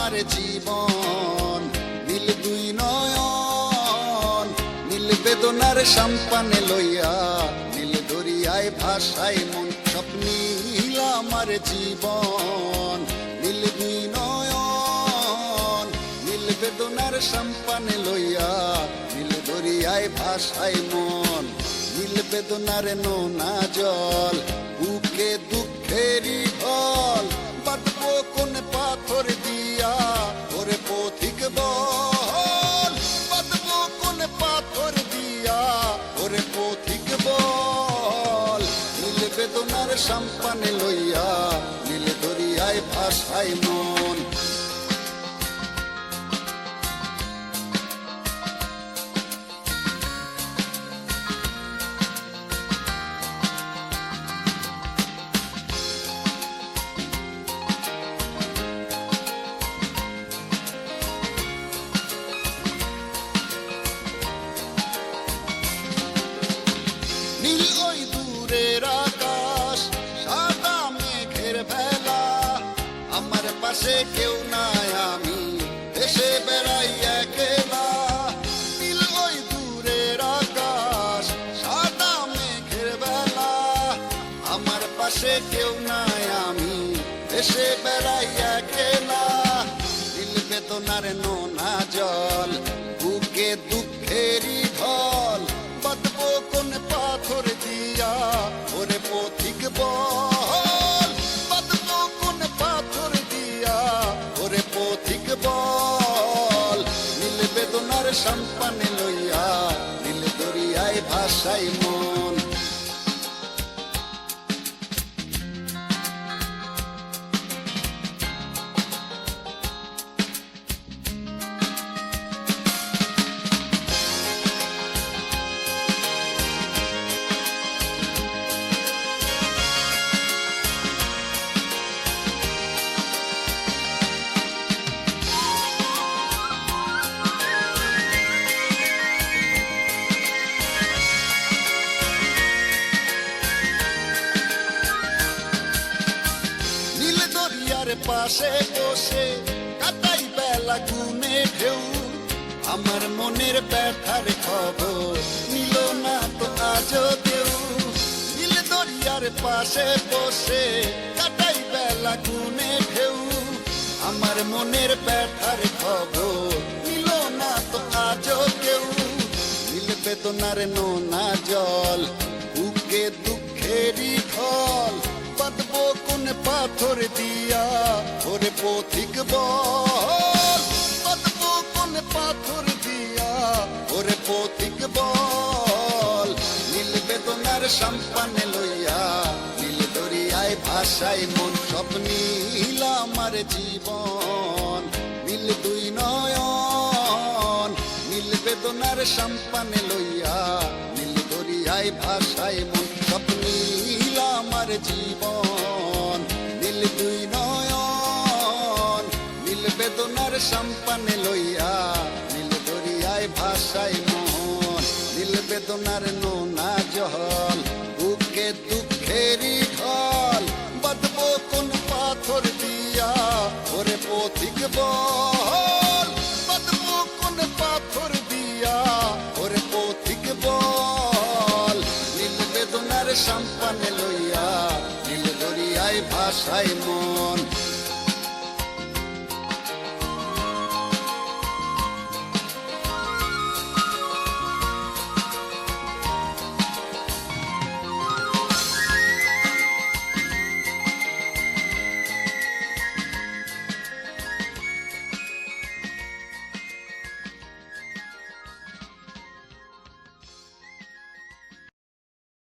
আমার জীবন। নীল দুই নয়ন নীল বেদনার সম্পানে লইয়া, নীল দরিয়ায় ভাষায় মন সব নীল আমার জীবন। নীল দুই নয়ন নীল বেদনার সম্পানে লইয়া, নীল দরিয়ায় ভাষায় মন। নীল বেদনার নোনা জল বুকে দুঃখেরই ঢল, বাঁধবো কোন পাথর দিয়া ওরে পথিক বল, বাঁধবো কোন পাথর দিয়া ওরে পথিক বল। নীল বেদনার সম্পানে লইয়া, নীল দরিয়ায় ভাষায় মন। নীল ওই দূরের আকাশ, সাদা মেঘের ভেলা, আমার পাশে কেউ নাই আমি দেশে বেড়াই একলা। নীল ওই দূরের আকাশ, সাদা মেঘের ভেলা, আমার পাশে কেউ নাই আমি দেশে বেড়াই একলা। নীল বেদনার নোনা জল বুকে দুঃখেরই ঢল, বাঁধবো কোন পাথর দিয়া ওরে পথিক বল, বাঁধবো কোন পাথর দিয়া ওরে পথিক বল। নীল বেদনার সম্পানে লইয়া, নীল দরিয়ায় ভাষায় মন। পাশে বসে কাটাই বেলা গুনে ঢেউ, আমার মনের ব্যথার খবর নিল না তো আজও কেউ। নীল দরিয়ার পাশে বসে কাটাই বেলা গুনে ঢেউ, আমার মনের ব্যথার খবর নিল না তো আজও কেউ। নীল বেদনার নোনা জল বুকে দুঃখেরই ঢল, বাঁধবো কোন পাথর দিয়া ওরে পথিক বল, বাঁধবো কোন পাথর দিয়া ওরে পথিক বল। নীল বেদনার সম্পানে লইয়া, নীল দরিয়ায় ভাষায় মন সব নীল আমার জীবন। নীল দুই নয়ন নীল বেদনার সম্পানে লইয়া, নীল দরিয়ায় ভাষায় মন সব নীল আমার জীবন। নীল দুই নয়ন নীল বেদনার সম্পানে লইয়া, নীল দরিয়ায় ভাষায় মন। নীল বেদনার নোনা জল বুকে দুঃখেরই ঢল, বাঁধবো কোন পাথর দিয়া ওরে পথিক বল, বাঁধবো কোন পাথর দিয়া ওরে পথিক বল। নীল বেদনার সম্পানে লইয়া, নীল দরিয়ায় ভাষায় মন।